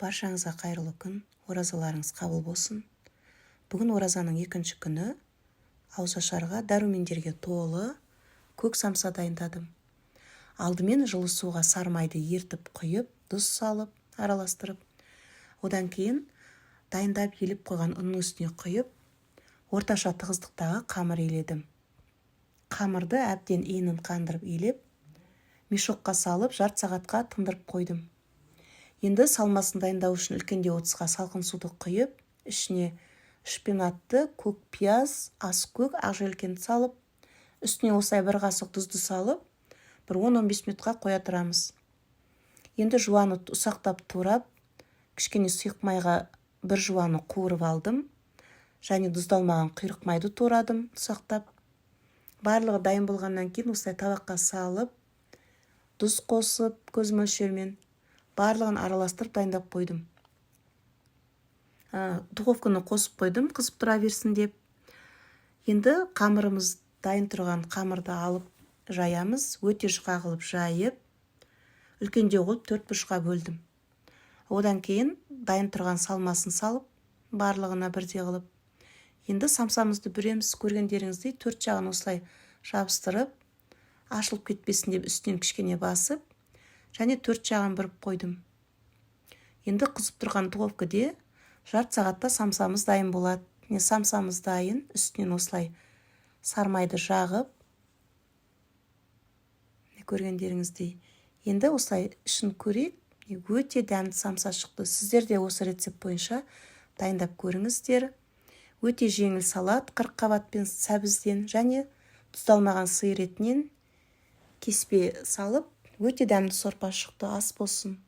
Баршаңызға қайырлы күн, оразаларыңыз қабыл болсын. Бүгін оразаның екінші күні, ауызашарға дәрумендерге толы көк самса дайындадым. Алдымен жылы суға сармайды ертіп құйып, тұз салып, араластырып, одан кейін дайындап еліп қойған ұнның үстіне құйып, орташа тығыздықтағы қамыр еледім. Қамырды әбден енін қандырып елеп, мешокқа салып жарты сағатқа тындырып қойдым. Енді салмасын дайындау үшін үлкенде отызға салқын суды құйып, ішіне шпинатты, көк пияз, ас көк, ақ желкенді салып, үстіне осылай бір қасық тұзды салып, бір 10-15 минутқа қоя тұрамыз. Енді жуаны ұсақтап турап, кішкене сұйық майға бір жуаны қуырып алдым, және тұздалмаған құйрық майды турадым ұсақтап. Барлығы дайын болғаннан кейін осылай табаққа салып, тұз қосып, көз мөлшермен барлығын араластырып дайындап қойдым. Духовканы қосып қойдым, қызып тұра берсін деп. Енді қамырымыз дайын тұрған қамырды алып жаямыз, өте жұқа қылып жайып, үлкенде қойып 4 бұрышқа бөлдім. Одан кейін дайын тұрған салмасын салып, барлығына бірдей қылып. Енді самсамызды бүреміз, көргендеріңіздей 4 жағын осылай жабыстырып, ашылып кетпесін деп үстінен кішкене басып, және 4 жағын біріп қойдым. Енді қызып тұрған духовкаде жарты сағатта самсамыз дайын болады. Самсамыз дайын, үстінен осылай сармайды жағып, көргендеріңіздей. Енді осылай ішін көрейік, өте дәмді самса шықты. Сіздер де осы рецепт бойынша дайындап көріңіздер. Өте жеңіл салат, қырыққабатпен сәбізден және тұздалмаған сиыр етінен кеспе салып, өте дәмді сорпа шықты, ас болсын.